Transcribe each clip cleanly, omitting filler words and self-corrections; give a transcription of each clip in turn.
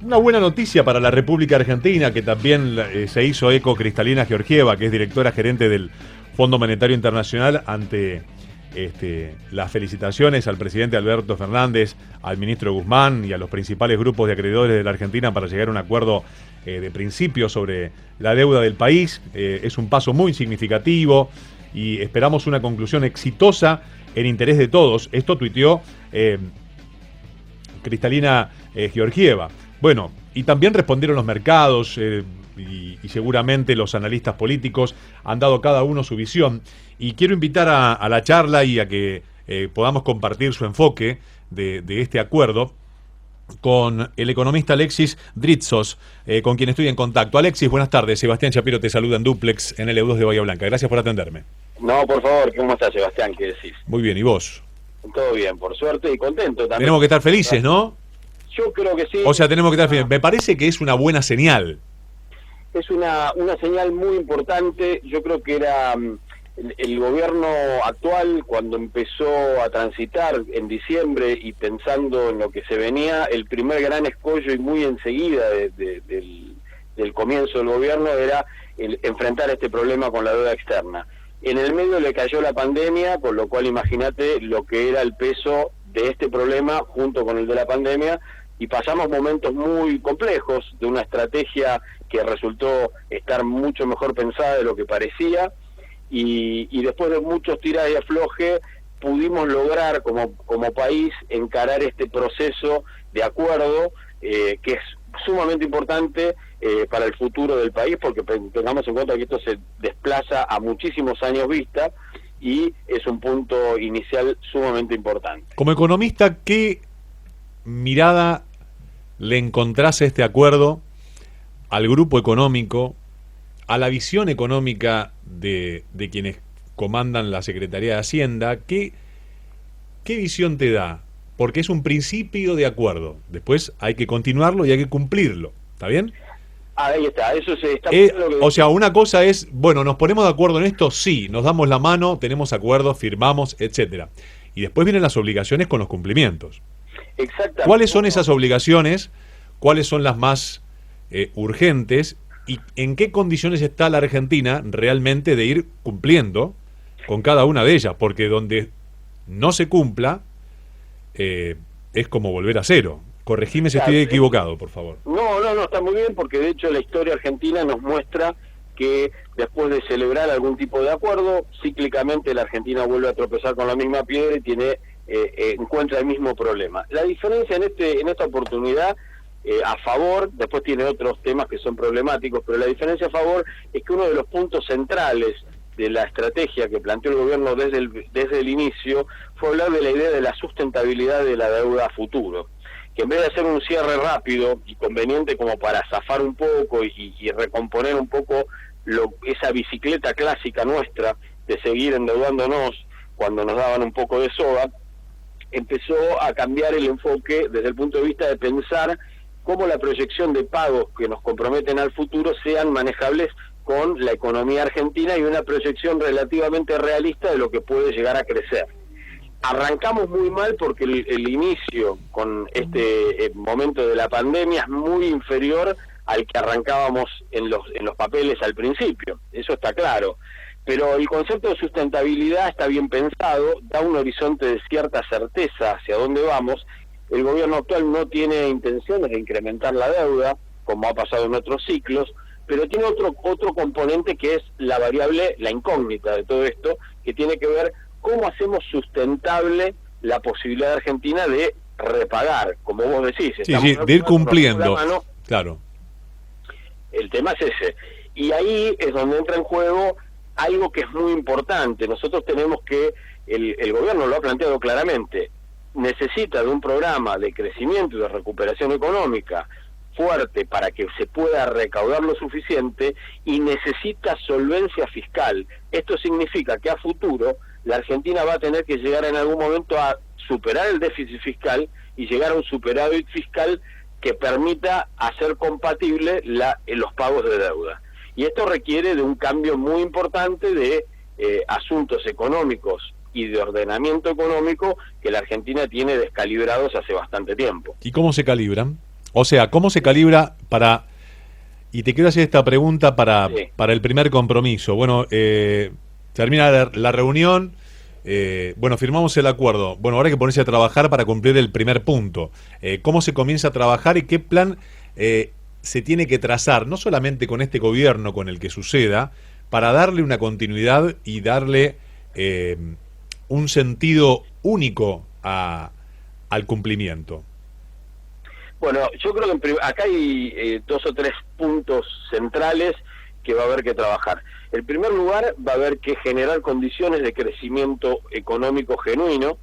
una buena noticia para la República Argentina, que también se hizo eco Cristalina Georgieva, que es directora gerente del Fondo Monetario Internacional, ante las felicitaciones al presidente Alberto Fernández, al ministro Guzmán y a los principales grupos de acreedores de la Argentina para llegar a un acuerdo de principio sobre la deuda del país. Es un paso muy significativo y esperamos una conclusión exitosa en interés de todos. Esto tuiteó Cristalina Georgieva. Bueno, y también respondieron los mercados y seguramente los analistas políticos han dado cada uno su visión. Y quiero invitar a la charla y a que podamos compartir su enfoque de este acuerdo con el economista Alexis Dritsos, con quien estoy en contacto. Alexis, buenas tardes. Sebastián Shapiro te saluda en Duplex en LU2 de Bahía Blanca. Gracias por atenderme. No, por favor, ¿cómo estás, Sebastián? ¿Qué decís? Muy bien, ¿y vos? Todo bien, por suerte, y contento también. Tenemos que estar felices, ¿no? Yo creo que sí. O sea, tenemos que estar felices. Me parece que es una buena señal. Es una señal muy importante. Yo creo que era el gobierno actual, cuando empezó a transitar en diciembre y pensando en lo que se venía, el primer gran escollo y muy enseguida del comienzo del gobierno era enfrentar este problema con la deuda externa. En el medio le cayó la pandemia, con lo cual imagínate lo que era el peso de este problema junto con el de la pandemia, y pasamos momentos muy complejos de una estrategia que resultó estar mucho mejor pensada de lo que parecía, y después de muchos tiras y afloje pudimos lograr como país encarar este proceso de acuerdo que es sumamente importante para el futuro del país, porque tengamos en cuenta que esto se desplaza a muchísimos años vista y es un punto inicial sumamente importante. Como economista, ¿qué mirada le encontrás a este acuerdo, al grupo económico, a la visión económica de quienes comandan la Secretaría de Hacienda? ¿Qué visión te da? Porque es un principio de acuerdo. Después hay que continuarlo y hay que cumplirlo. ¿Está bien? Ahí está, eso se está... O sea, una cosa es, bueno, ¿nos ponemos de acuerdo en esto? Sí, nos damos la mano, tenemos acuerdos, firmamos, etcétera. Y después vienen las obligaciones con los cumplimientos. Exactamente. ¿Cuáles son esas obligaciones? ¿Cuáles son las más urgentes? ¿Y en qué condiciones está la Argentina realmente de ir cumpliendo con cada una de ellas? Porque donde no se cumpla, es como volver a cero. Corregime si estoy equivocado, por favor. No, está muy bien, porque de hecho la historia argentina nos muestra que después de celebrar algún tipo de acuerdo, cíclicamente la Argentina vuelve a tropezar con la misma piedra y encuentra el mismo problema. La diferencia en esta oportunidad, a favor, después tiene otros temas que son problemáticos, pero la diferencia a favor es que uno de los puntos centrales de la estrategia que planteó el gobierno desde el inicio fue hablar de la idea de la sustentabilidad de la deuda a futuro, que en vez de hacer un cierre rápido y conveniente como para zafar un poco y recomponer un poco esa bicicleta clásica nuestra de seguir endeudándonos cuando nos daban un poco de soga, empezó a cambiar el enfoque desde el punto de vista de pensar cómo la proyección de pagos que nos comprometen al futuro sean manejables con la economía argentina y una proyección relativamente realista de lo que puede llegar a crecer. Arrancamos muy mal porque el inicio con este momento de la pandemia es muy inferior al que arrancábamos en los papeles al principio, eso está claro. Pero el concepto de sustentabilidad está bien pensado, da un horizonte de cierta certeza hacia dónde vamos. El gobierno actual no tiene intenciones de incrementar la deuda, como ha pasado en otros ciclos, pero tiene otro componente que es la variable, la incógnita de todo esto, que tiene que ver cómo hacemos sustentable la posibilidad de Argentina de repagar, como vos decís. Sí, de ir cumpliendo, claro. El tema es ese. Y ahí es donde entra en juego algo que es muy importante. Nosotros tenemos que, el gobierno lo ha planteado claramente, necesita de un programa de crecimiento y de recuperación económica fuerte para que se pueda recaudar lo suficiente y necesita solvencia fiscal. Esto significa que a futuro la Argentina va a tener que llegar en algún momento a superar el déficit fiscal y llegar a un superávit fiscal que permita hacer compatible los pagos de deuda. Y esto requiere de un cambio muy importante de asuntos económicos y de ordenamiento económico que la Argentina tiene descalibrados hace bastante tiempo. ¿Y cómo se calibran? O sea, ¿cómo se calibra para... Y te quiero hacer esta pregunta Sí. para el primer compromiso. Bueno, termina la reunión, bueno, firmamos el acuerdo. Bueno, ahora hay que ponerse a trabajar para cumplir el primer punto. ¿Cómo se comienza a trabajar y qué plan se tiene que trazar, no solamente con este gobierno, con el que suceda, para darle una continuidad y darle un sentido único al cumplimiento? Bueno, yo creo que acá hay dos o tres puntos centrales que va a haber que trabajar. En primer lugar, va a haber que generar condiciones de crecimiento económico genuino.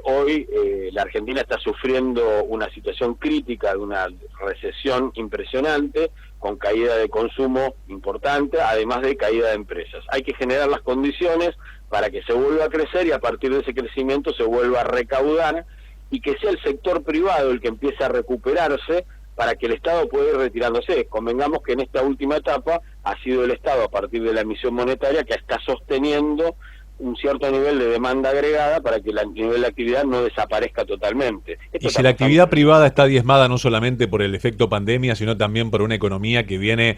Hoy la Argentina está sufriendo una situación crítica de una recesión impresionante, con caída de consumo importante, además de caída de empresas. Hay que generar las condiciones para que se vuelva a crecer y a partir de ese crecimiento se vuelva a recaudar, y que sea el sector privado el que empiece a recuperarse para que el Estado pueda ir retirándose. Convengamos que en esta última etapa ha sido el Estado, a partir de la emisión monetaria, que está sosteniendo un cierto nivel de demanda agregada para que el nivel de actividad no desaparezca totalmente. Y si la actividad privada está diezmada no solamente por el efecto pandemia, sino también por una economía que viene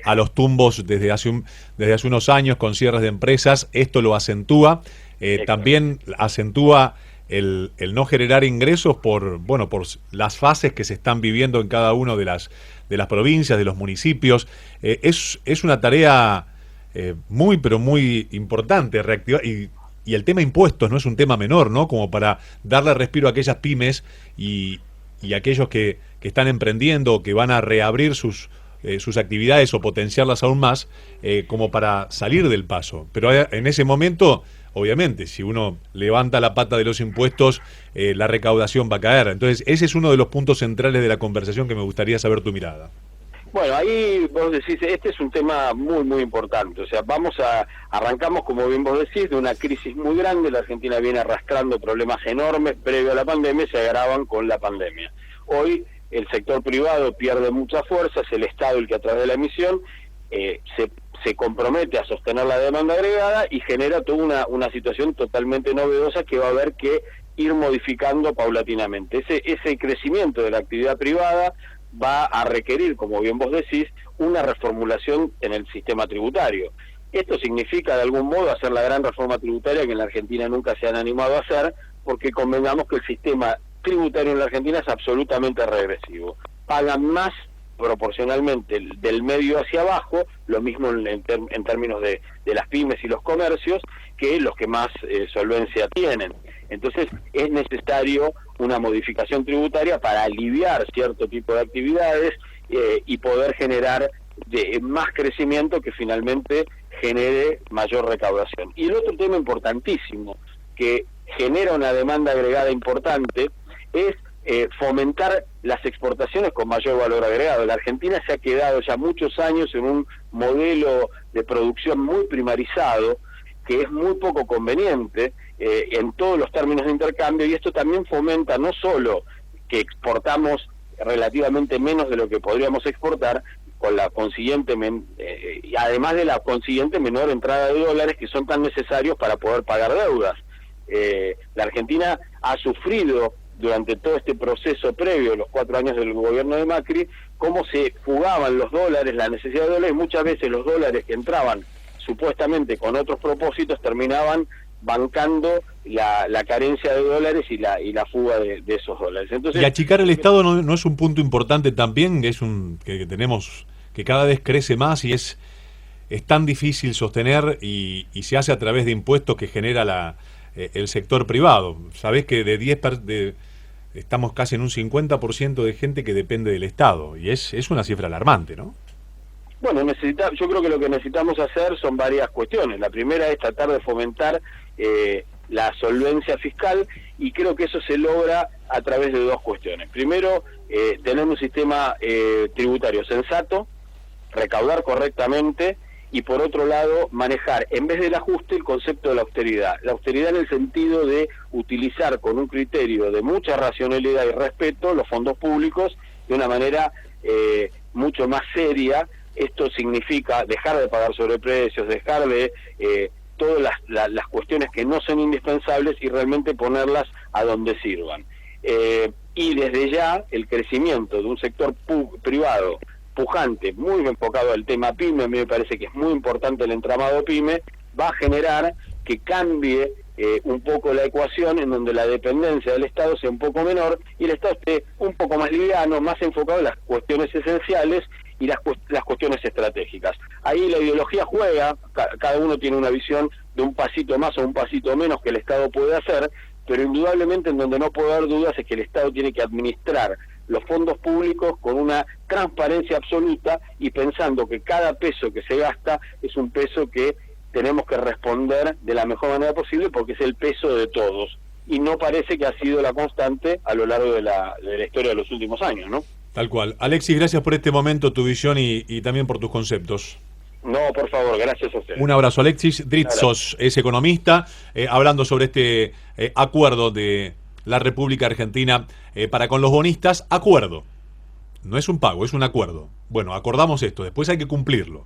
a los tumbos desde hace unos años con cierres de empresas, esto lo acentúa, también acentúa el no generar ingresos por las fases que se están viviendo en cada una de las provincias, de los municipios. Es una tarea muy, pero muy importante reactivar, y el tema impuestos no es un tema menor, ¿no? Como para darle respiro a aquellas pymes y aquellos que están emprendiendo o que van a reabrir sus actividades o potenciarlas aún más, como para salir del paso. Pero en ese momento, obviamente, si uno levanta la pata de los impuestos, la recaudación va a caer. Entonces, ese es uno de los puntos centrales de la conversación que me gustaría saber tu mirada. Bueno, ahí vos decís, este es un tema muy, muy importante. O sea, arrancamos, como bien vos decís, de una crisis muy grande. La Argentina viene arrastrando problemas enormes previo a la pandemia, se agravan con la pandemia. Hoy el sector privado pierde mucha fuerza, es el Estado el que a través de la emisión se compromete a sostener la demanda agregada y genera toda una situación totalmente novedosa que va a haber que ir modificando paulatinamente. Ese crecimiento de la actividad privada va a requerir, como bien vos decís, una reformulación en el sistema tributario. Esto significa, de algún modo, hacer la gran reforma tributaria que en la Argentina nunca se han animado a hacer, porque convengamos que el sistema tributario en la Argentina es absolutamente regresivo. Pagan más proporcionalmente del medio hacia abajo, lo mismo en términos de las pymes y los comercios, que los que más solvencia tienen. Entonces es necesario una modificación tributaria para aliviar cierto tipo de actividades y poder generar más crecimiento que finalmente genere mayor recaudación. Y el otro tema importantísimo que genera una demanda agregada importante es fomentar las exportaciones con mayor valor agregado. La Argentina se ha quedado ya muchos años en un modelo de producción muy primarizado, que es muy poco conveniente en todos los términos de intercambio, y esto también fomenta no solo que exportamos relativamente menos de lo que podríamos exportar, con la consiguiente y además de la consiguiente menor entrada de dólares que son tan necesarios para poder pagar deudas. La Argentina ha sufrido durante todo este proceso previo, los 4 años del gobierno de Macri, cómo se fugaban los dólares, la necesidad de dólares, y muchas veces los dólares que entraban supuestamente con otros propósitos terminaban bancando la carencia de dólares y la fuga de esos dólares. Entonces, y achicar el Estado no es un punto importante también, que tenemos, que cada vez crece más y es tan difícil sostener y se hace a través de impuestos que genera el sector privado. Sabés que estamos casi en un 50% de gente que depende del Estado, y es una cifra alarmante, ¿no? Bueno, yo creo que lo que necesitamos hacer son varias cuestiones. La primera es tratar de fomentar la solvencia fiscal, y creo que eso se logra a través de dos cuestiones. Primero, tener un sistema tributario sensato, recaudar correctamente, y por otro lado, manejar, en vez del ajuste, el concepto de la austeridad. La austeridad en el sentido de utilizar con un criterio de mucha racionalidad y respeto los fondos públicos de una manera mucho más seria. Esto significa dejar de pagar sobreprecios, dejar de todas las cuestiones que no son indispensables y realmente ponerlas a donde sirvan. y desde ya el crecimiento de un sector privado pujante, muy enfocado al tema PYME. A mí me parece que es muy importante el entramado PYME, va a generar que cambie un poco la ecuación, en donde la dependencia del Estado sea un poco menor y el Estado esté un poco más liviano, más enfocado en las cuestiones esenciales y las cuestiones estratégicas. Ahí la ideología juega, cada uno tiene una visión de un pasito más o un pasito menos que el Estado puede hacer, pero indudablemente en donde no puede haber dudas es que el Estado tiene que administrar los fondos públicos con una transparencia absoluta y pensando que cada peso que se gasta es un peso que tenemos que responder de la mejor manera posible, porque es el peso de todos, y no parece que ha sido la constante a lo largo de la historia de los últimos años, ¿no? Tal cual. Alexis, gracias por este momento, tu visión y también por tus conceptos. No, por favor, gracias a usted. Un abrazo. Alexis Dritzos es economista, hablando sobre este acuerdo de la República Argentina para con los bonistas. Acuerdo. No es un pago, es un acuerdo. Bueno, acordamos esto, después hay que cumplirlo.